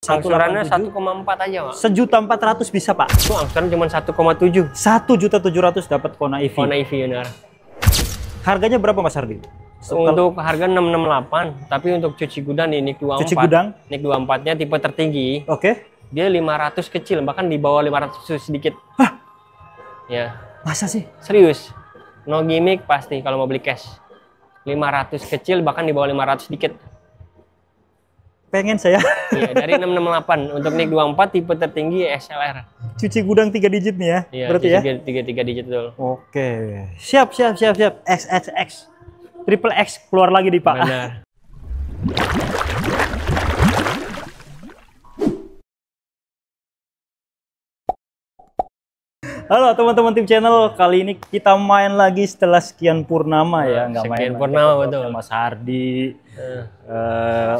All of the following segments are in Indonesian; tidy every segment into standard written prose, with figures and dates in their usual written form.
Angsurannya 1,4 aja, Pak. 1.400.000 bisa, Pak. Itu angsuran cuma 1,7. 1.700.000 dapat Kona EV. Kona EV benar. Harganya berapa, Mas Hardi? Untuk harga 668, tapi untuk cuci gudang di NIK 24. Cuci gudang? NIK 24-nya tipe tertinggi. Oke. Dia 500 kecil, bahkan di bawah 500 sedikit. Hah? Ya. Masa sih? Serius. No gimmick pasti kalau mau beli cash. 500 kecil, bahkan di bawah 500 sedikit. Pengen saya. Iya, dari 668 untuk NIK 24 tipe tertinggi SLR. Cuci gudang 3 digit nih ya. Iya, berarti ya. 3 digit betul. Oke. Siap. XXX. Triple X keluar lagi nih, Pak. Benar. Halo teman-teman tim channel, kali ini kita main lagi setelah sekian purnama ya, nggak main sekian purnama betul. Mas Hardi.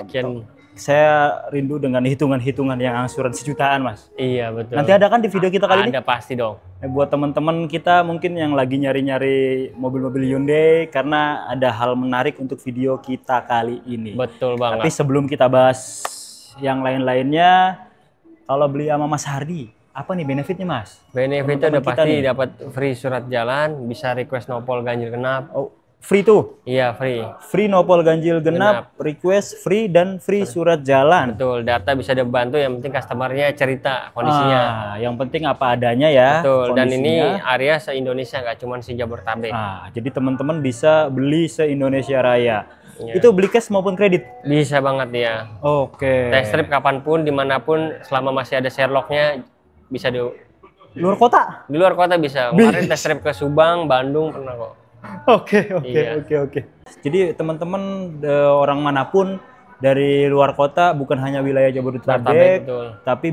Sekian. Saya rindu dengan hitungan-hitungan yang angsuran sejutaan, Mas. Iya betul. Nanti ada kan di video kita kali ini? Ada pasti dong. Buat teman-teman kita mungkin yang lagi nyari-nyari mobil-mobil Hyundai, karena ada hal menarik untuk video kita kali ini. Betul banget. Tapi sebelum kita bahas yang lain-lainnya, kalau beli sama Mas Hardi, apa nih benefitnya, Mas? Benefitnya udah pasti dapat free surat jalan, bisa request nopol ganjil genap. Oh, free tuh? Iya, free. Free nopol ganjil genap, request free, dan free surat jalan. Betul, data bisa dibantu, yang penting customernya cerita kondisinya. Yang penting apa adanya ya. Betul, kondisinya. dan ini area se-Indonesia, nggak cuma se-Jabodetabek. Jadi teman-teman bisa beli se-Indonesia Raya. Ya. Itu beli cash maupun kredit? Bisa banget ya. Oke. Test trip kapanpun, dimanapun, selama masih ada Sherlocknya, bisa di luar kota? Di luar kota bisa. Kemarin test trip ke Subang, Bandung pernah kok. Oke. Iya. Jadi teman-teman orang manapun dari luar kota, bukan hanya wilayah Jabodetabek, tapi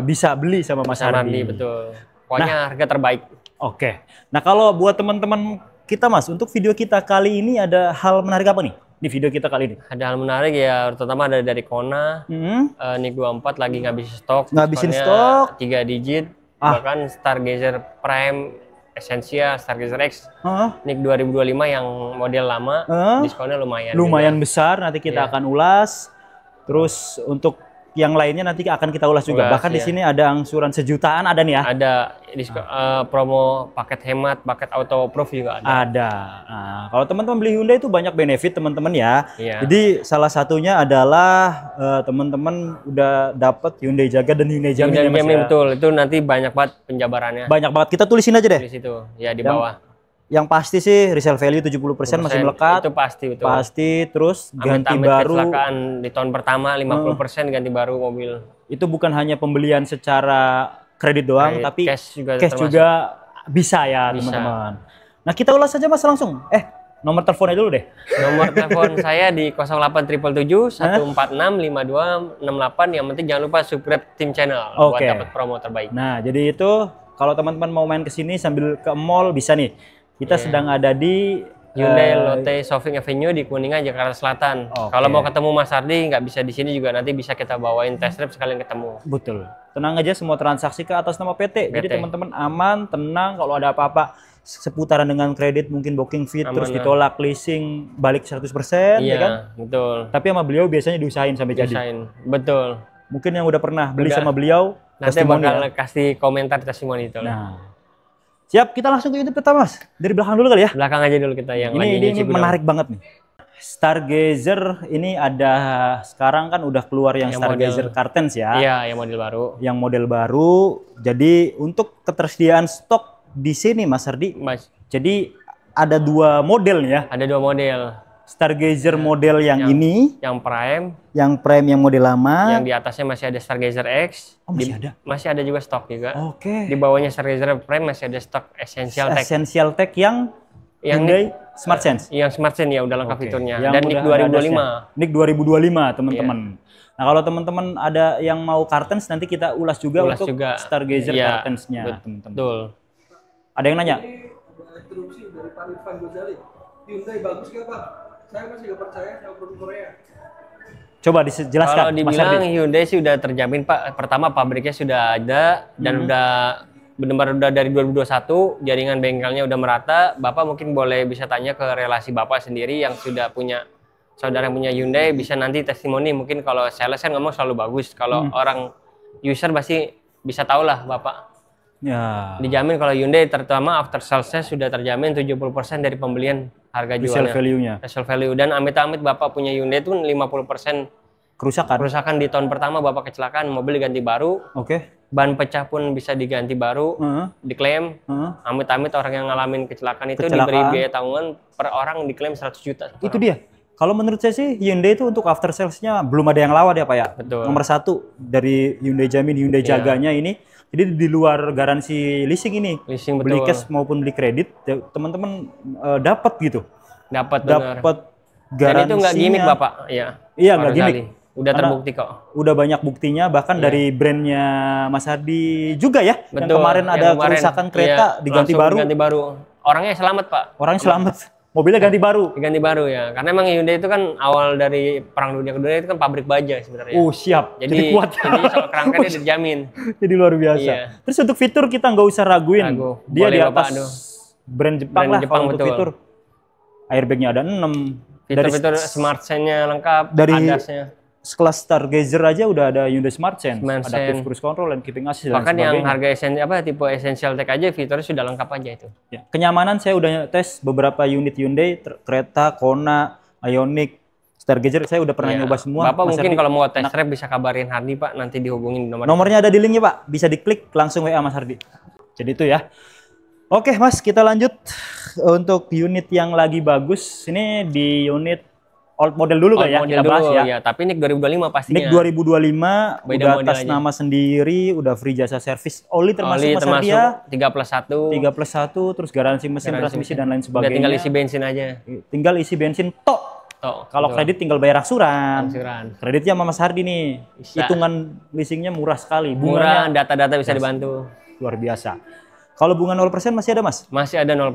bisa beli sama Mas Hardi. Betul. Pokoknya harga terbaik. Oke. Nah kalau buat teman-teman kita, Mas, untuk video kita kali ini ada hal menarik apa nih di video kita kali ini? Ada hal menarik ya, terutama ada dari Kona. NIK 24 lagi ngabisin stok. Ngabisin stok. 3 digit. Bahkan Stargazer Prime Essentia, Stargazer X, NIK 2025 yang model lama, diskonnya lumayan. Lumayan juga besar, nanti kita akan ulas. Terus untuk yang lainnya nanti akan kita ulas juga. Bahkan di sini ada angsuran sejutaan, ada nih ya? Ada promo paket hemat, paket auto approve juga ada. Nah, kalau teman-teman beli Hyundai itu banyak benefit teman-teman ya. Iya. Jadi salah satunya adalah teman-teman udah dapat Hyundai Jaga dan Hyundai Jamin. Hyundai Jamin betul, itu nanti banyak banget penjabarannya. Banyak banget, kita tulisin aja deh. Di situ, ya di bawah. Yang pasti sih resale value 70% masih melekat. Itu pasti betul. Pasti, terus ganti Amit-amit baru. Kecelakaan di tahun pertama 50% ganti baru mobil. Itu bukan hanya pembelian secara kredit doang, tapi cash juga bisa ya teman-teman. Nah kita ulas saja Mas langsung. Nomor teleponnya dulu deh. Nomor telepon saya di 08777 146 5268. Yang penting jangan lupa subscribe tim channel buat dapat promo terbaik. Nah jadi itu kalau teman-teman mau main ke sini sambil ke mall bisa nih. Kita sedang ada di Hyundai Lotte Shopping Avenue di Kuningan, Jakarta Selatan. Kalau mau ketemu Mas Hardi, nggak bisa di sini juga, nanti bisa kita bawain test drive sekalian ketemu. Betul. Tenang aja, semua transaksi ke atas nama PT. Jadi teman-teman aman, tenang. Kalau ada apa-apa seputaran dengan kredit, mungkin booking fee, terus ditolak leasing, balik 100%, ya kan? Betul. Tapi sama beliau biasanya diusahain sampai jadi. Betul. Mungkin yang udah pernah beli sama beliau, nanti bakal kasih komentar testimoni itu. Nah. Siap, kita langsung ke YouTube pertama, Mas. Dari belakang dulu kali ya? Belakang aja dulu kita yang ini menarik banget nih. Stargazer ini ada sekarang kan udah keluar yang Stargazer Cartens ya. Iya, yang model baru. Yang model baru. Jadi untuk ketersediaan stok di sini Mas Hardi. Jadi ada 2 model ya. Ada 2 model. Stargazer model yang ini, yang Prime yang model lama, yang di atasnya masih ada Stargazer X. Masih ada? Masih ada juga stok juga. Oke. Di bawahnya Stargazer Prime masih ada stok Essential Tech. Essential Tech yang Hyundai Smart Sense. Yang Smart Sense ya udah lengkap fiturnya. Dan NIK 2025. NIK 2025 teman-teman. Nah kalau teman-teman ada yang mau Cartens nanti kita ulas juga untuk Stargazer Cartens-nya teman-teman. Betul. Ada yang nanya? Interupsi dari Pak Irfan Gozali. Hyundai bagus nggak Pak? Saya masih nggak percaya sama produk Korea. Coba dijelaskan. Kalau dibilang Hyundai sih udah terjamin Pak. Pertama pabriknya sudah ada dan udah benar-benar udah dari 2021, jaringan bengkelnya udah merata. Bapak mungkin boleh bisa tanya ke relasi Bapak sendiri yang sudah punya saudara yang punya Hyundai bisa nanti testimoni. Mungkin kalau sales kan ngomong selalu bagus. Kalau orang user pasti bisa tahu lah Bapak. Ya. Dijamin kalau Hyundai terutama after salesnya sudah terjamin 70% dari pembelian harga jualnya. Resale value. Dan amit-amit Bapak punya Hyundai itu 50% kerusakan di tahun pertama Bapak kecelakaan, mobil diganti baru. Ban pecah pun bisa diganti baru, diklaim. Amit-amit orang yang ngalamin kecelakaan itu diberi biaya tanggungan per orang diklaim 100 juta. Itu dia. Kalau menurut saya sih Hyundai itu untuk after salesnya belum ada yang lawan ya Pak ya. Betul. Nomor 1 dari Hyundai Jamin, Hyundai Jaganya ini. Jadi di luar garansi leasing ini, beli cash maupun beli kredit, teman-teman dapat gitu. Dapat garansinya. Dan itu nggak gimmick Bapak, Iya nggak gimmick. Udah terbukti kok. Udah banyak buktinya, bahkan dari brandnya Mas Hardi juga ya. Betul. Yang kemarin ada kerusakan kereta diganti baru. Orangnya selamat Pak. Orangnya selamat. Mobilnya ganti baru. Ganti baru ya. Karena emang Hyundai itu kan awal dari Perang Dunia Kedua itu kan pabrik baja sebenarnya. Siap. Jadi kuat. Jadi soal kerangka dia dijamin. Jadi luar biasa. Iya. Terus untuk fitur kita nggak usah raguin. Dia boleh di atas brand Jepang lah kalau untuk fitur. Airbagnya ada 6. Fitur-fitur Smart Sense-nya lengkap. Dari ADAS-nya. Sekelas Stargazer aja udah ada Hyundai Smart Sense, adaptive cruise control dan keeping assist dan bahkan sebagainya. Yang harga tipe Essential Tech aja fiturnya sudah lengkap aja itu. Ya. Kenyamanan saya udah tes beberapa unit Hyundai, kereta, Kona, Ioniq, Stargazer saya udah pernah nyoba semua. Bapak mungkin kalau mau test drive bisa kabarin Hardi Pak, nanti dihubungin nomornya ada di linknya Pak, bisa diklik langsung WA Mas Hardi. Jadi itu ya. Oke Mas, kita lanjut untuk unit yang lagi bagus. Ini di unit old model dulu ya, kita bahas ya. Tapi NIK 2025 pastinya. NIK 2025 udah atas nama sendiri, udah free jasa servis oli termasuk Mas ya. 3+1, terus garansi mesin, transmisi dan lain sebagainya. Tinggal isi bensin aja. Tinggal isi bensin tok. Kalau kredit tinggal bayar angsuran. Kreditnya sama Mas Hardi nih. Hitungan leasingnya murah sekali. Murah, data-data bisa dibantu. Luar biasa. Kalau bunga 0% masih ada Mas? Masih ada 0%.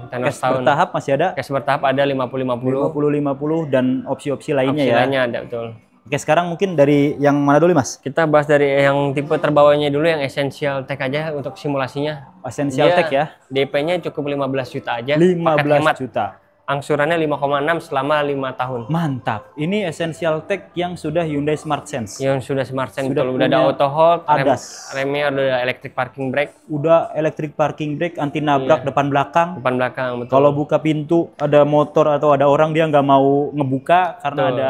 Cash bertahap masih ada? Cash bertahap ada 50-50. 50-50 dan opsi-opsi lainnya ya? Opsi lainnya ada, betul. Oke, sekarang mungkin dari yang mana dulu Mas? Kita bahas dari yang tipe terbawahnya dulu, yang Essential Tech aja untuk simulasinya. Essential Tech ya? DP-nya cukup 15 juta aja. 15 juta. Angsurannya 5,6 selama 5 tahun. Mantap. Ini Essential Tech yang sudah Hyundai Smart Sense. Yang sudah Smart Sense, udah ada auto hold, remnya udah electric parking brake. Udah electric parking brake, anti nabrak depan belakang. Depan belakang, betul. Kalau buka pintu ada motor atau ada orang dia nggak mau ngebuka karena ada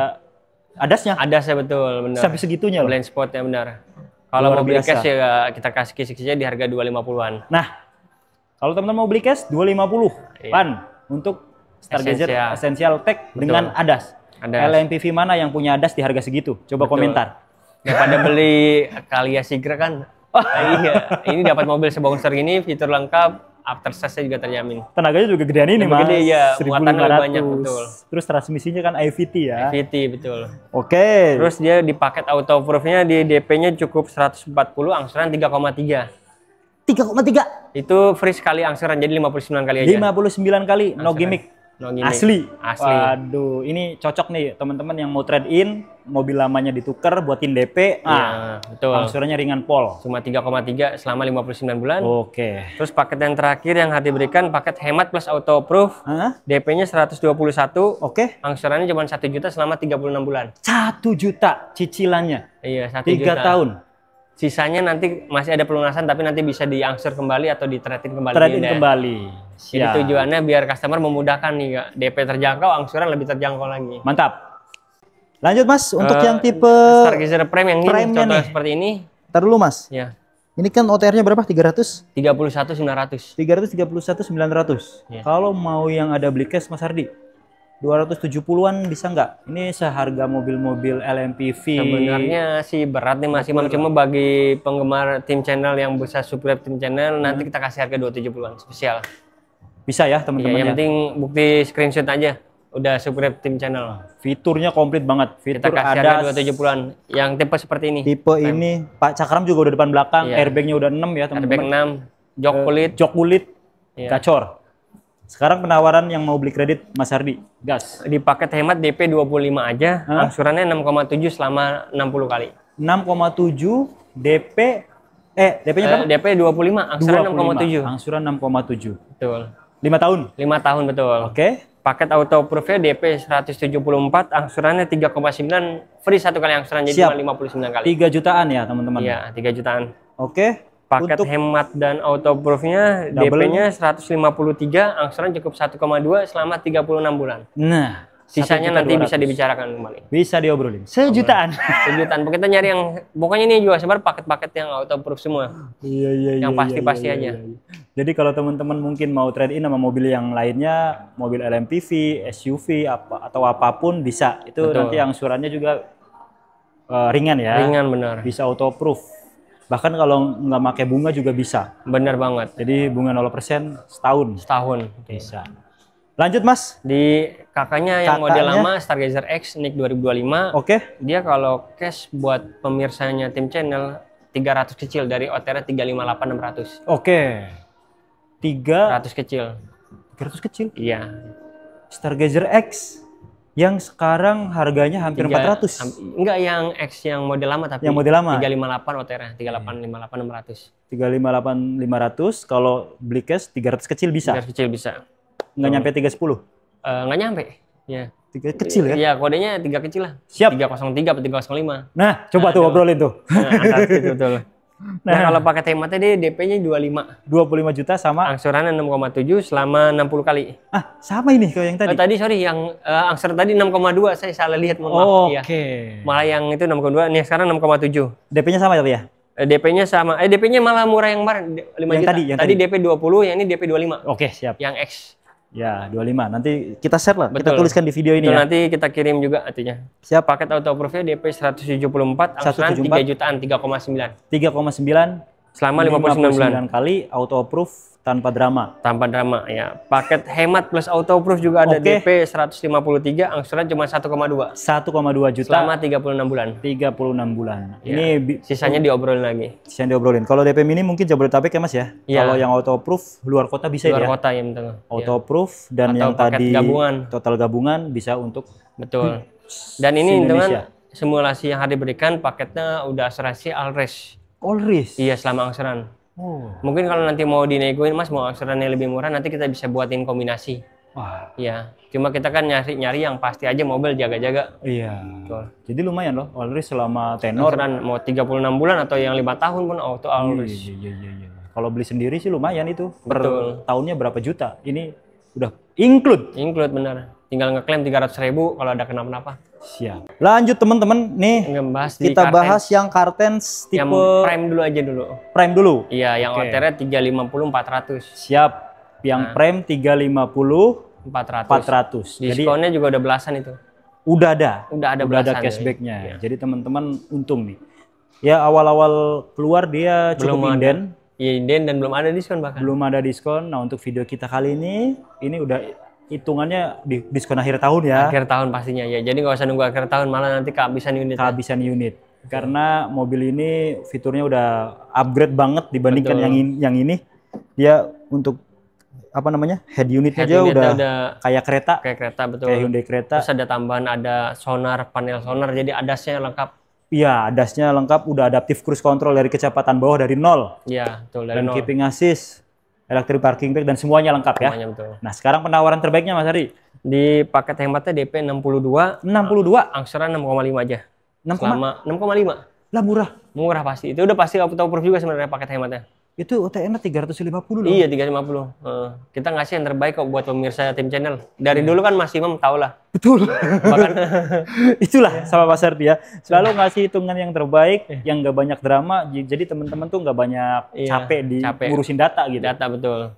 ADAS-nya. ADAS-nya betul, benar. Sampai segitunya loh. Blind spot-nya benar. Kalau mau beli cash ya kita kasih kisi-kisinya di harga 250-an. Nah, kalau teman-teman mau beli cash 250. Pan untuk Stargazer Essential Tech dengan ADAS. LMPV mana yang punya ADAS di harga segitu? Coba komentar. Daripada beli Kalia Sigra kan. Iya, ini dapat mobil sebongser gini, fitur lengkap, after sales juga terjamin. Tenaganya juga gedean ini Mas. Gede ya, muatan lebih banyak, betul. Terus transmisinya kan IVT ya. IVT, betul. Oke. Terus dia di paket auto proof-nya di DP-nya cukup 140, angsuran 3,3. 3,3? Itu free sekali angsuran, jadi 59 kali aja. 59 kali, no gimmick. Asli. Waduh, ini cocok nih teman-teman yang mau trade in, mobil lamanya ditukar buatin DP. Betul. Angsurannya ringan pol. Cuma 3,3 selama 59 bulan. Oke. Terus paket yang terakhir yang Hardi berikan paket hemat plus auto proof. DP-nya 121. Oke. Angsurannya cuma 1 juta selama 36 bulan. 1 juta cicilannya. Iya, 1 juta. 3 tahun. Sisanya nanti masih ada pelunasan tapi nanti bisa diangsur kembali atau di-trade-in kembali. Trade-in kembali. Jadi tujuannya biar customer memudahkan nih, Kak. DP terjangkau, angsuran lebih terjangkau lagi. Mantap. Lanjut Mas, untuk yang tipe Stargazer Prime yang ini contoh seperti ini. Ntar dulu Mas. Ya. Ini kan OTR-nya berapa? 300? 31.900. 331.900. Ya. Kalau mau yang ada beli cash Mas Hardi, 270-an bisa nggak? Ini seharga mobil-mobil LMPV. Sebenarnya sih berat nih Mas Imam, cuma bagi penggemar tim channel yang bisa subscribe tim channel, nanti kita kasih harga 270-an spesial. Bisa ya teman-teman. Yang penting bukti screenshot aja, udah subscribe tim channel. Fiturnya komplit banget. Kita kasih harga 270-an. Yang tipe seperti ini. Tipe ini, Pak Cakram juga udah depan belakang, airbagnya udah 6 ya teman-teman. Airbag 6, jok kulit, gacor. Sekarang penawaran yang mau beli kredit Mas Hardi, gas. Di paket hemat DP 25 aja, angsurannya 6,7 selama 60 kali. 6,7 DP, DP-nya berapa? DP 25, angsuran 6,7. Angsuran 6,7. Betul. 5 tahun? 5 tahun, betul. Oke. Paket auto approve-nya DP 174, angsurannya 3,9, free 1 kali angsuran, jadi cuma 59 kali. 3 jutaan ya teman-teman? Iya, 3 jutaan. Oke. Paket hemat dan auto approve-nya DP-nya 153, angsuran cukup 1,2 selama 36 bulan. Nah, sisanya nanti bisa dibicarakan kembali. Bisa diobrolin. Sejutaan. Sejutaan. Kita nyari yang pokoknya ini juga sebenarnya paket-paket yang auto approve semua. Iya. Yang pasti-pasti aja. Jadi kalau teman-teman mungkin mau trade in sama mobil yang lainnya, mobil LMPV, SUV atau apapun bisa. Itu betul. Nanti angsurannya juga ringan ya. Ringan benar. Bisa auto approve. Bahkan kalau nggak pakai bunga juga bisa. Benar banget. Jadi bunga 0% setahun. Setahun. Bisa. Lanjut Mas. Di kakaknya yang model lama Stargazer X NIK 2025. Oke. Dia kalau cash buat pemirsanya tim channel 300 kecil dari OTR 358 600. Oke. 300 kecil. 300 kecil? Iya. Stargazer X yang sekarang harganya hampir 400. Enggak yang X yang model lama tapi yang model lama 358 OTR 3858600. 358 500 kalau beli cash 300 kecil bisa. 300 kecil bisa. Nggak nyampe 310? Nggak nyampe. Ya. 3 kecil ya? Iya, kodenya 3 kecil lah. Siap. 303 atau 305. Nah, coba tuh obrolin tuh. Nah, betul. Nah, kalau pakai hematnya dia DP-nya 25 juta sama angsurannya 6,7 selama 60 kali. Ah, sama ini kalau yang tadi. Tadi sorry yang angsuran tadi 6,2 saya salah lihat mohon maaf. Oke. Malah yang itu 6,2 nih sekarang 6,7. DP-nya sama tapi ya? DP-nya sama. DP-nya malah murah yang kemarin 5 juta. Tadi DP 20, yang ini DP 25. Oke, siap. Yang X. Ya, 25. Nanti kita share lah. Betul. Kita tuliskan di video ini ya. ya. Nanti kita kirim juga artinya. Siap. Paket auto approve-nya DP 174, angsuran 3 jutaan 3,9. 3,9 selama 59 kali auto approve tanpa drama. Tanpa drama ya. Paket hemat plus auto approve juga ada DP 153, angsuran cuma 1,2. 1,2 juta selama 36 bulan. 36 bulan. Ya. Ini sisanya diobrolin lagi. Sisanya diobrolin. Kalau DP mini mungkin Jabodetabek ya Mas ya. Ya. Kalau yang auto approve luar kota bisa luar ya. Luar kota ya betul. Auto approve dan atau yang tadi gabungan. Total gabungan bisa untuk betul. Dan ini dengan simulasi yang hari diberikan paketnya udah asuransi Alres. Alres. Iya, selama angsuran. Mungkin kalau nanti mau dinegoin Mas mau angsurannya lebih murah nanti kita bisa buatin kombinasi. Wah. Iya. Cuma kita kan nyari yang pasti aja mobil jaga-jaga. Iya. Betul. Jadi lumayan loh Alres selama tenor. Angsuran mau 36 bulan atau yang 5 tahun pun auto Alres. Iya. Kalau beli sendiri sih lumayan itu. Betul. Per tahunnya berapa juta? Ini udah include. Include benar. Tinggal ngeklaim 300.000 kalau ada kenapa-napa. Siap. Lanjut teman-teman, nih kita bahas yang Cartens tipe yang prime dulu aja dulu. Prime dulu. Iya, yang OTR 350 400. Siap. Yang prime 350 400. Diskonnya juga udah belasan itu. Udah ada. Udah ada cashbacknya. Ya. Jadi teman-teman untung nih. Ya awal-awal keluar dia cukup inden. Iya, inden dan belum ada diskon bahkan. Belum ada diskon. Nah, untuk video kita kali ini udah hitungannya di diskon akhir tahun ya. Akhir tahun pastinya ya. Jadi nggak usah nunggu akhir tahun, malah nanti kehabisan unit. Kehabisan unit. Karena mobil ini fiturnya udah upgrade banget dibandingkan yang ini. Dia untuk apa namanya? Head unitnya aja udah kayak kereta. Kayak kereta betul. Kayak Hyundai kereta. Terus ada tambahan ada sonar, panel sonar. Jadi ADAS-nya lengkap. Iya, ADAS-nya lengkap. Udah adaptive cruise control dari kecepatan bawah dari 0. Iya, betul dari 0. Dan keeping assist. Electric parking brake dan semuanya lengkap ya. Semuanya betul. Nah, sekarang penawaran terbaiknya Mas Ari. Di paket hematnya DP 62. 62. Angsuran 6,5 aja. 6,5. Lah murah. Murah pasti. Itu udah pasti auto approve juga sebenarnya paket hematnya. Itu OTN 350 loh. Iya, 350. Kita ngasih yang terbaik kok buat pemirsa tim channel. Dari dulu kan Mas Imam tau lah. Betul. Bahkan itulah sama Mas Ardi ya. Selalu ngasih hitungan yang terbaik, yang nggak banyak drama. Jadi teman-teman tuh nggak banyak capek ngurusin data gitu. Data betul.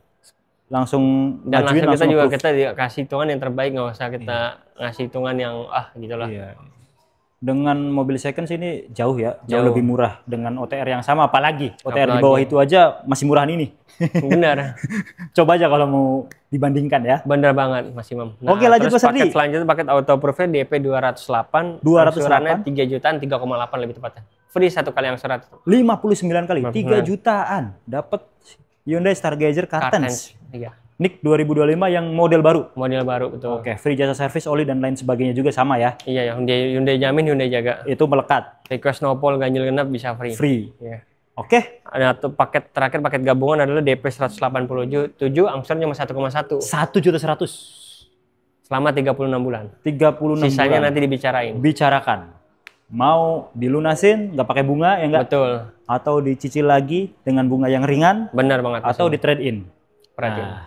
Langsung dan langsung kita juga kasih hitungan yang terbaik, nggak usah kita ngasih hitungan yang gitulah. Iya. Dengan mobil second sini jauh lebih murah dengan OTR yang sama, apalagi OTR di bawah itu aja masih murahan ini. Benar. Coba aja kalau mau dibandingkan ya. Bener banget Mas Imam. Nah, oke, lanjut Mas Ardi. Paket selanjutnya paket auto approve DP 208. Angsurannya 3 jutaan 3,8 lebih tepatnya. Free 1 kali angsuran. 59 kali, 3 jutaan dapat Hyundai Stargazer Cartens. Iya. NIK 2025 yang model baru. Model baru betul. Oke, free jasa servis, oli dan lain sebagainya juga sama ya. Iya ya, Hyundai jamin, Hyundai jaga. Itu melekat. Request nopol ganjil genap bisa free. Free. Iya. Oke. Ada tuh paket terakhir, paket gabungan adalah DP 187, angsuran cuma 1,1. 1.100.000. Selama 36 bulan. 36 Sisanya bulan. nanti dibicarain. Bicarakan. Mau dilunasin, nggak pakai bunga ya nggak? Betul. Atau dicicil lagi dengan bunga yang ringan? Benar banget. Atau di trade in? Perhatiin.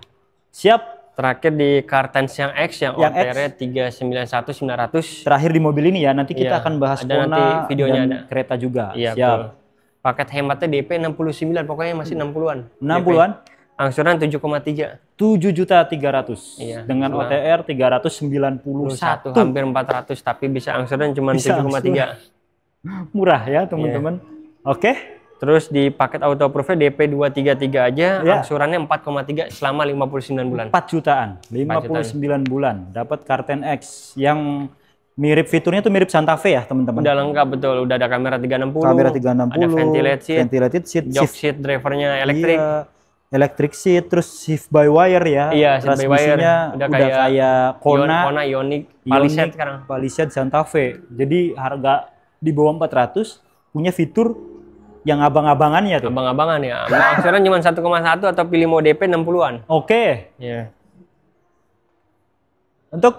Siap. Terakhir di Kartens yang X yang OTR 391.900. Terakhir di mobil ini ya, nanti kita Iya, akan bahas ada nanti videonya dan ada. kereta juga. Iya, siap. betul. Paket hematnya DP 69, pokoknya masih 60-an. 60-an? Angsuran 7,3. 7.300.000. Iya, Dengan betul. OTR 391. Hampir 400, tapi bisa angsuran cuma 7,3. Murah ya teman-teman. Oke. Terus di paket auto approve DP 233 aja, Ya. angsurannya 4,3 selama 59 bulan. 4 jutaan, 59 bulan. Dapat Karten X yang mirip fiturnya tuh mirip Santa Fe ya teman-teman. Udah lengkap betul, udah ada kamera 360. Kamera 360, ada ventilated seat, jok shift seat drivernya elektrik. iya, electric seat, terus shift by wire ya. Iya, shift by wire. Transmisinya udah kayak Kona, Kona Ioniq, Palisade sekarang. Palisade Santa Fe. Jadi harga di bawah 400 punya fitur yang abang-abangannya tuh. Abang-abangan ya. Angsuran cuma 1,1 atau pilih mau DP 60-an. Oke. Iya. Untuk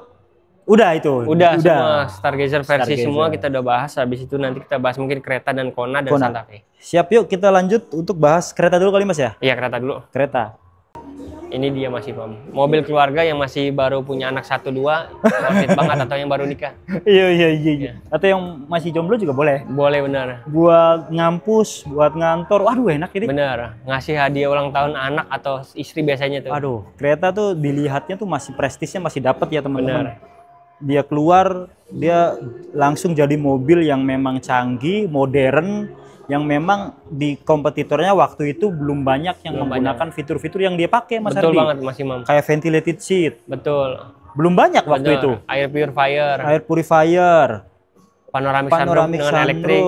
udah itu. Udah semua Stargazer versi Stargazer. semua kita udah bahas. Habis itu nanti kita bahas mungkin kereta dan Kona dan Santa Fe. Siap, yuk kita lanjut untuk bahas kereta dulu kali Mas ya. Iya, kereta dulu. Kereta. Ini dia masih mobil keluarga yang masih baru punya anak 1-2, worth it banget, atau yang baru nikah. Iya. Atau yang masih jomblo juga boleh. Boleh, bener. Buat ngampus, buat ngantor. Waduh, enak ini. Bener. Ngasih hadiah ulang tahun anak atau istri biasanya tuh. Aduh, kereta tuh dilihatnya tuh masih prestisnya masih dapat ya teman-teman. Bener. Dia keluar, dia langsung jadi mobil yang memang canggih, modern, yang memang di kompetitornya waktu itu belum banyak yang menggunakan fitur-fitur yang dia pakai, Mas Betul Ardi. banget, Mas Imam. Kayak ventilated seat. Betul. Belum banyak waktu Bener. itu. Air purifier, Air purifier, panoramic sunroof dengan elektrik,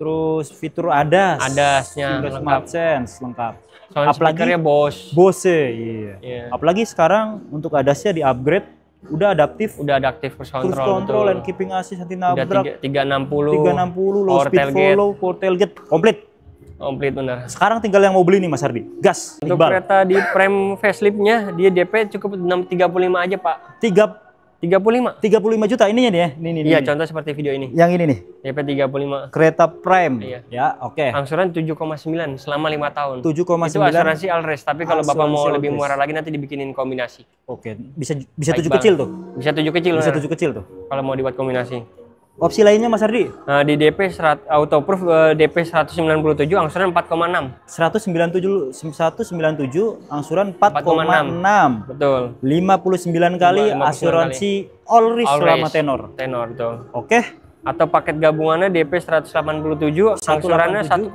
terus fitur ADAS. ADAS-nya Windows lengkap. Smart Sense lengkap. sound Apalagi speaker-nya Bose. Bose, iya. Iya. Apalagi sekarang untuk ADAS-nya di-upgrade, udah adaptif. Udah ada active cruise Cruise control, control betul. and keeping assist anti Udah nabrak. 360, 360 low power speed tailgate. follow, power tailgate, komplit. Komplit bener. Sekarang tinggal yang mau beli nih Mas Ardi. Gas, Untuk Iqbal. kereta di frame facelift-nya, dia DP cukup 635 aja, Pak. 35 juta ininya nih ya. Ini. Iya, contoh seperti video ini. Yang ini nih. DP 35. Kereta Prime. Iya. Ya, oke. Angsuran 7,9 selama 5 tahun. 7,9. Itu asuransi Alres, tapi kalau Bapak mau Asuransi lebih Alres. murah lagi nanti dibikinin kombinasi. Oke, bisa Baik 7 banget. kecil tuh. Bisa 7 kecil. Bisa bener. 7 kecil tuh. Kalau mau dibuat kombinasi. Opsi lainnya Mas Ardi? Nah, di DP autoproof DP 197 angsuran 4,6. 197 angsuran 4,6. Betul. 59 kali 59 asuransi all risk selama tenor. Tenor, betul. Oke, Atau paket gabungannya DP 187, angsurannya 1,4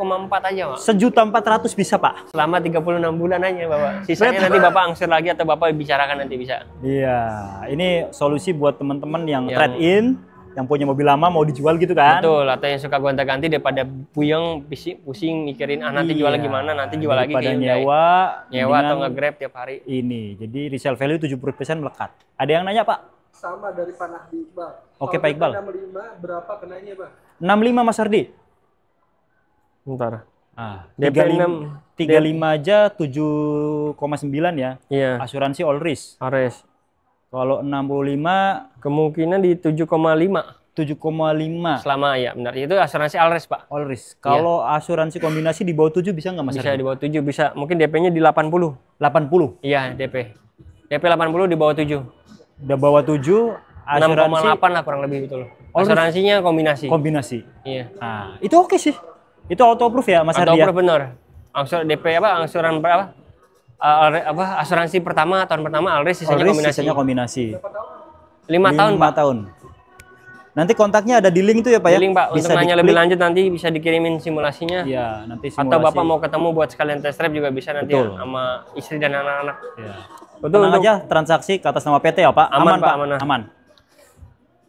aja, Pak. 1.400.000 bisa, Pak. Selama 36 bulan aja, Bapak. Sisanya nanti Bapak angsur lagi atau Bapak bicarakan nanti bisa. Iya, ini solusi buat teman-teman yang trade in, yang punya mobil lama mau dijual gitu kan. Betul, atau yang suka gonta-ganti daripada puyeng, pusing mikirin nanti jual lagi mana, nanti jual lagi Daripada kayak nyewa, nyewa atau mendingan nge-grab tiap hari. ini. Jadi resale value 70% melekat. Ada yang nanya, Pak? Sama dari Pak Nahdi, Iqbal. Oke, Kalau Pak Iqbal. 65 berapa kenanya, Pak? 65 Mas Ardi. Bentar. DP 35 aja 7,9 ya. Iya. Asuransi all risk. Ares. Kalau 65 Kemungkinan di 7,5 7,5 selama ya benar. Itu asuransi Alres, Pak. all risk. Kalau asuransi kombinasi di bawah 7 bisa nggak Mas Bisa Ardi? di bawah 7 bisa. Mungkin DP-nya di 80. 80. Iya, DP. DP 80 di bawah 7. Udah bawah 7 asuransi 6,8 lah kurang lebih betul. All risk. Asuransinya kombinasi. kombinasi. Iya. Nah, itu oke sih. Itu auto approve ya Mas Atau Ardi ya? benar. Angsur DP apa? Angsuran berapa? Asuransi pertama tahun pertama Alres, All sisanya risk, kombinasi. sisanya kombinasi. 5 tahun, 5 Pak. tahun. Nanti kontaknya ada di link tuh ya Pak ya? Di link, Pak. Untuk Bisa nanya diklik. lebih lanjut nanti bisa dikirimin simulasinya. Iya, nanti simulasi. Atau Bapak mau ketemu buat sekalian test drive juga bisa nanti Betul. ya, sama istri dan anak-anak. Ya. Betul. Tenang aja, transaksi ke atas nama PT ya Pak? Aman, Pak, Pak, amanah. aman.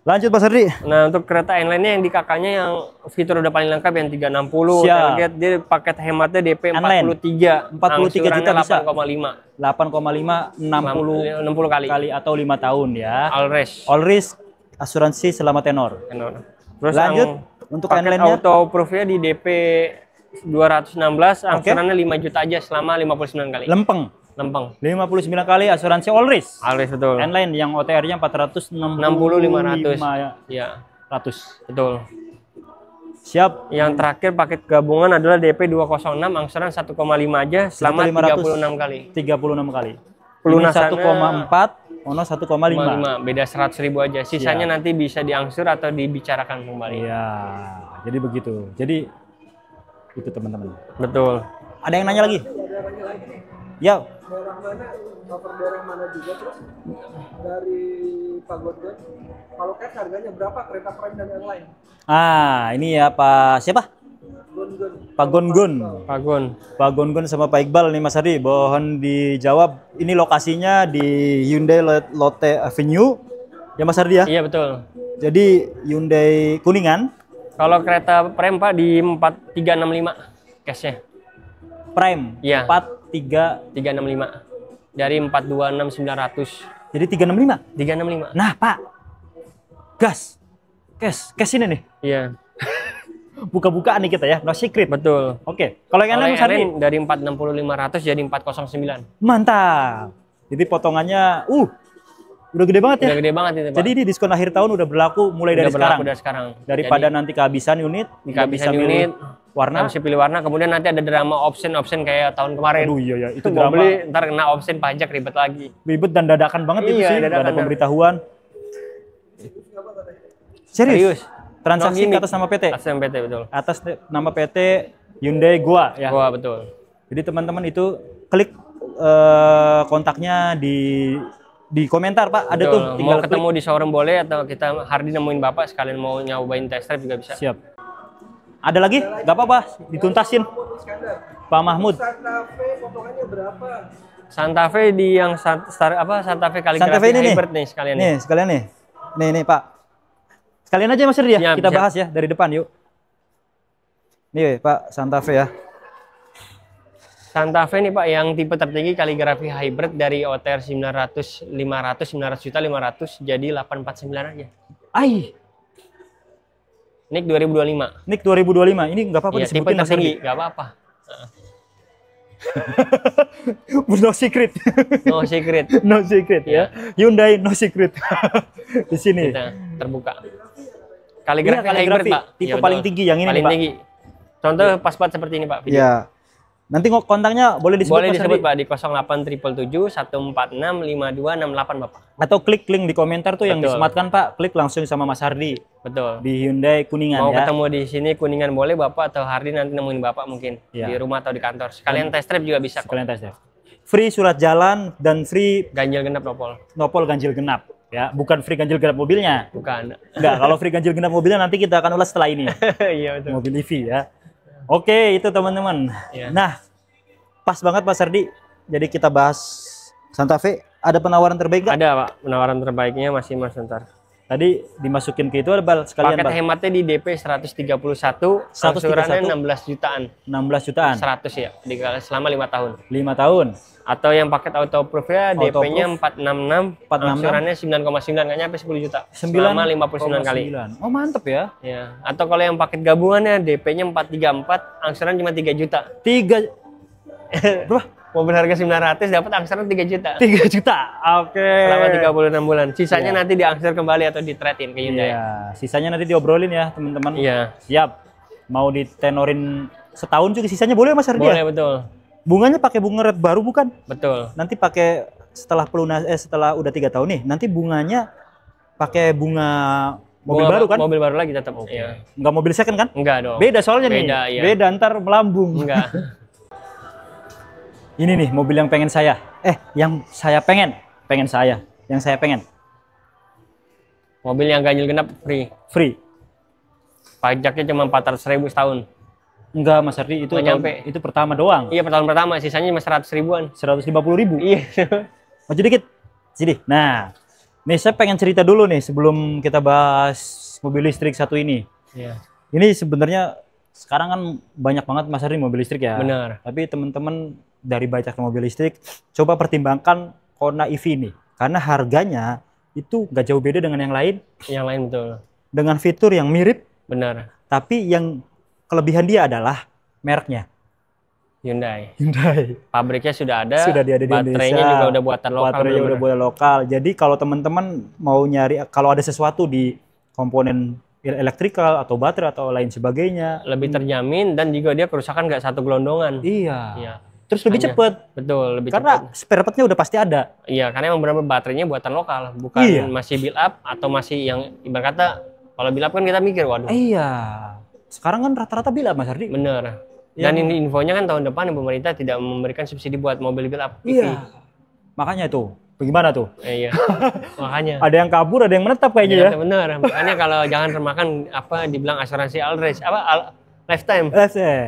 Lanjut Mas Ardi. Nah, untuk kereta N-Line-nya yang di kakaknya yang fitur udah paling lengkap yang 360, Siap. tailgate, dia paket hematnya DP N-Line. 43. 43 juta bisa. 8,5. 8,5 60 kali. atau 5 tahun ya. Alres. All risk asuransi selama tenor. Tenor. Terus Lanjut, yang untuk paket N-Line-nya? auto proof-nya di DP 216, angsurannya 5 juta aja selama 59 kali. Lempeng. lempeng. 59 kali asuransi all risk. All risk betul. N-Line yang OTR-nya 460 500. Iya. Betul. Siap. Yang terakhir paket gabungan adalah DP 206, angsuran 1,5 aja selama 36 kali. 36 kali. Pelunasannya 1,4, ono 1,5. Beda 100.000 aja. Sisanya nanti bisa diangsur atau dibicarakan kembali. Iya. Jadi begitu. Jadi itu teman-teman. Betul. Ada yang nanya lagi? Ya. Daerah mana? Cover daerah mana juga terus dari Pagodon. Kalau cash harganya berapa kereta Prime dan yang lain? Ini ya Pak siapa? Pak Gon-Gon. Pak Gon-Gon sama Pak Iqbal nih Mas Ardi. Mohon dijawab. Ini lokasinya di Hyundai Lotte Avenue. Ya Mas Ardi ya? Iya betul. Jadi Hyundai Kuningan. Kalau kereta Prime Pak di 4365 cashnya. Prime. Iya. 4365. Dari 426.900. Jadi 365. 365. Nah Pak, gas. Cash ini nih. Iya. Buka-bukaan nih kita ya, no secret. Betul. Oke. Kalau yang lain dari 460.500 jadi 409. Mantap. Jadi potongannya udah gede banget ya. Udah gede banget itu, Pak. Jadi ini diskon akhir tahun udah berlaku mulai dari sekarang. Daripada jadi, nanti kehabisan unit, kehabisan unit, warna, bisa pilih warna. Kemudian nanti ada drama option kayak tahun kemarin. Aduh iya itu drama. Beli ntar kena option pajak ribet lagi. Ribet dan dadakan banget itu sih. Ada pemberitahuan. Serius? Transaksi atas nama PT? Atas nama PT, betul. Atas nama PT Hyundai Goa ya? Goa, betul. Jadi teman-teman itu klik kontaknya di komentar Pak. Ada tuh. Tinggal mau ketemu di showroom boleh atau kita Hardi nemuin Bapak sekalian mau nyobain test drive juga bisa. Siap. Ada lagi? Gak apa-apa, dituntasin. Pak Mahmud. Santa Fe potongannya berapa? Santa Fe di yang Santa Fe kaligrafi hybrid nih sekalian nih. Nih, sekalian nih. Nih Pak. Sekalian aja Mas Rudi ya, kita bahas ya dari depan yuk. Nih Pak, Santa Fe ya. Santa Fe nih Pak yang tipe tertinggi kaligrafi hybrid dari OTR 900 juta 500 jadi 849 aja. NIK 2025. NIK 2025. Ini nggak apa-apa ya, disebutin tipe tertinggi, nggak apa-apa. No secret. No secret. No secret ya. Hyundai no secret. Di sini. Kita terbuka. Kaligrafi hybrid Pak. Tipe paling tinggi yang ini paling Pak. Tinggi. Contoh pas-pas seperti ini Pak. Iya. Nanti kontaknya boleh disebut. Boleh disebut Pak di 08777 146 5268 Bapak. Atau klik link di komentar tuh yang disematkan Pak. Klik langsung sama Mas Hardi. Betul. Di Hyundai Kuningan mau ya. Ketemu di sini Kuningan boleh Bapak atau Hardi nanti nemuin Bapak mungkin di rumah atau di kantor. Sekalian test drive juga bisa. Sekalian test drive. Free surat jalan dan free ganjil genap nopol. Nopol ganjil genap. Ya, bukan free ganjil genap mobilnya. Bukan. Enggak, kalau free ganjil genap mobilnya nanti kita akan ulas setelah ini. Iya betul. Mobil EV ya. Oke, itu teman-teman. Ya. Nah, pas banget Mas Ardi. Jadi kita bahas Santa Fe. Ada penawaran terbaik nggak? Ada Pak, penawaran terbaiknya masih Mas ntar. Tadi dimasukin ke itu ada sekalian paket hematnya di DP 131, angsurannya 16 jutaan. 16 jutaan. 100 ya, selama 5 tahun. 5 tahun. Atau yang paket auto proof ya DP-nya 466, angsurannya 9,9 nggak nyampe 10 juta. Selama 59 kali. Oh, mantep ya. Ya, atau kalau yang paket gabungannya DP-nya 434, angsuran cuma 3 juta. 3 berapa? Mobil harga 900 dapat angsuran 3 juta. 3 juta. Oke. Selama 36 bulan. Sisanya nanti diangsur kembali atau di-trade-in ke Hyundai. Iya, sisanya nanti diobrolin ya, teman-teman. Iya. Siap. Mau ditenorin setahun juga sisanya boleh Mas Ardi? Boleh, betul. Bunganya pakai bunga red baru bukan? Betul. Nanti pakai setelah setelah udah 3 tahun nih, nanti bunganya pakai bunga mobil baru kan? Mobil baru lagi tetap. Iya. Enggak mobil second kan? Enggak dong. Beda soalnya nih. Iya. Beda ntar melambung. Enggak. Ini nih mobil yang pengen saya. Yang saya pengen. Yang saya pengen. Mobil yang ganjil genap free. Free. Pajaknya cuma 400.000 setahun. Enggak Mas Ardi, itu itu pertama doang. Iya, tahun pertama, sisanya cuma 100 ribuan. 150.000. Iya. Maju dikit. Sini. Nah, nih saya pengen cerita dulu nih sebelum kita bahas mobil listrik satu ini. Iya. Ini sebenarnya sekarang kan banyak banget Mas Ardi mobil listrik ya. Benar. Tapi teman-teman dari banyak mobil listrik, coba pertimbangkan Kona EV ini. Karena harganya itu nggak jauh beda dengan yang lain. Yang lain betul. Dengan fitur yang mirip. Benar. Tapi yang kelebihan dia adalah mereknya. Hyundai. Hyundai. Pabriknya sudah ada. Sudah ada di Indonesia. Baterainya juga udah buatan lokal. Baterainya udah buatan lokal. Jadi kalau teman-teman mau nyari, kalau ada sesuatu di komponen elektrikal atau baterai atau lain sebagainya, lebih terjamin dan juga dia kerusakan nggak satu gelondongan. Iya. Terus lebih cepat. Betul, lebih karena cepat. Spare partnya udah pasti ada. Iya, karena emang benar-benar baterainya buatan lokal, bukan masih build up atau masih yang ibarat kata kalau build up kan kita mikir, waduh. Iya. Sekarang kan rata-rata build up, Mas Ardi. Bener. Dan ini infonya kan tahun depan pemerintah tidak memberikan subsidi buat mobil build up. Iya. Makanya tuh. Bagaimana tuh? Iya. Makanya. Ada yang kabur, ada yang menetap kayaknya ya. Bener. Makanya kalau jangan termakan apa dibilang asuransi Alres lifetime.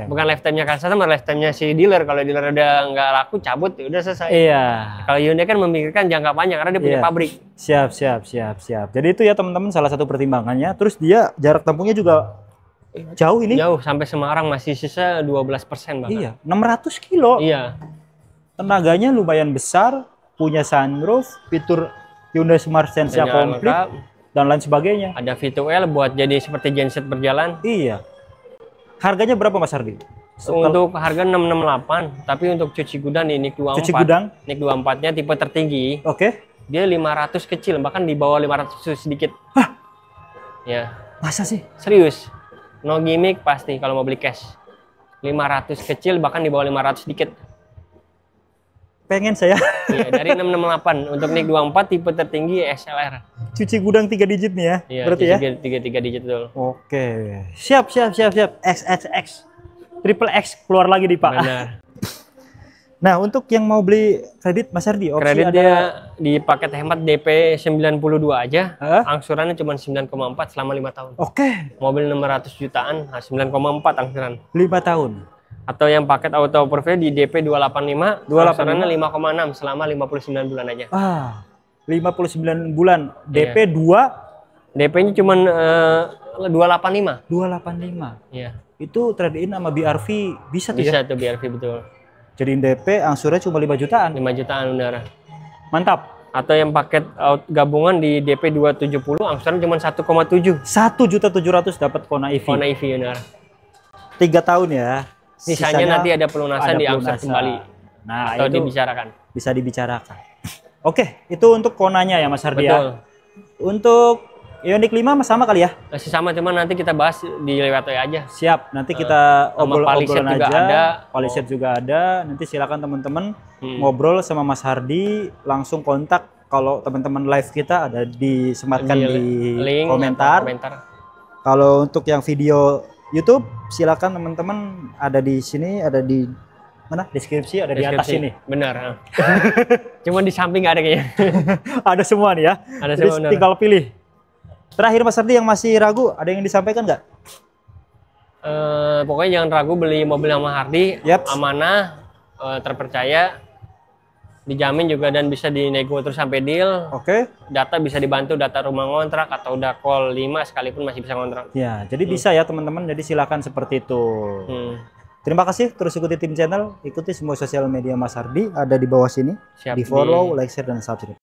Bukan lifetime-nya customer, lifetime-nya si dealer. Kalau dealer udah nggak laku, cabut, udah selesai. Iya. Kalau Hyundai kan memikirkan jangka panjang karena dia punya pabrik. Siap. Jadi itu ya teman-teman salah satu pertimbangannya. Terus dia jarak tempuhnya juga jauh ini. Jauh, sampai Semarang masih sisa 12% bahkan. Iya, 600 kilo. Iya. Tenaganya lumayan besar. Punya sunroof, fitur Hyundai Smart Sense komplit dan lain sebagainya. Ada V2L buat jadi seperti genset berjalan. Iya. Harganya berapa Mas Ardi? Untuk harga 668, tapi untuk cuci gudang di NIK 24. Cuci gudang? NIK 24-nya tipe tertinggi. Oke. Dia 500 kecil, bahkan di bawah 500 sedikit. Hah? Ya. Masa sih? Serius. No gimmick pasti kalau mau beli cash. 500 kecil bahkan di bawah 500 sedikit. Pengen saya. Iya, dari 668 untuk NIK 24 tipe tertinggi SLR. Cuci gudang 3 digit nih ya. Iya, berarti ya. 3 digit betul. Oke. Siap. XXX. Triple X keluar lagi nih, Pak. Benar. Nah, untuk yang mau beli kredit Mas Ardi, opsi kredit ada dia di paket hemat DP 92 aja. Angsurannya cuma 9,4 selama 5 tahun. Oke. Mobil 600 jutaan, 9,4 angsuran. 5 tahun. Atau yang paket auto approve di DP 285, angsurannya 5,6 selama 59 bulan aja. 59 bulan. DP 2. DP-nya cuma 285. 285. Iya. Itu trade in sama BRV bisa tuh ya? Bisa tuh BRV betul. Jadiin DP angsurannya cuma 5 jutaan. 5 jutaan udara. Mantap. Atau yang paket gabungan di DP 270 angsuran cuma 1,7. 1.700.000 dapat Kona EV. Kona EV udara. 3 tahun ya. Sisanya nanti ada pelunasan di angsur kembali. Nah, atau itu dibicarakan. Bisa dibicarakan. Oke, itu untuk Konanya ya Mas Hardi ya. Betul. Untuk Ioniq 5 sama kali ya? Masih sama, cuman nanti kita bahas di lewat WA aja. Siap, nanti kita obrol-obrolan aja. Ada. Palisade juga ada. Nanti silakan teman-teman ngobrol sama Mas Hardi, langsung kontak. Kalau teman-teman live kita ada disematkan di link, komentar. Kalau untuk yang video YouTube, silakan teman-teman ada di sini, ada di mana? Deskripsi, ada di atas sini. Benar. Cuman di samping nggak ada kayaknya. Ada semua nih ya. Ada jadi semua. Tinggal pilih. Terakhir Mas Hardi yang masih ragu, ada yang disampaikan nggak? Pokoknya jangan ragu beli mobil sama Hardi. Amanah, terpercaya, dijamin juga dan bisa dinego terus sampai deal. Oke. Data bisa dibantu, data rumah ngontrak atau udah call 5 sekalipun masih bisa ngontrak. Ya, jadi bisa ya teman-teman. Jadi silakan seperti itu. Terima kasih, terus ikuti Tim Channel, ikuti semua sosial media Mas Hardi, ada di bawah sini. Siap, di follow, like, share, dan subscribe.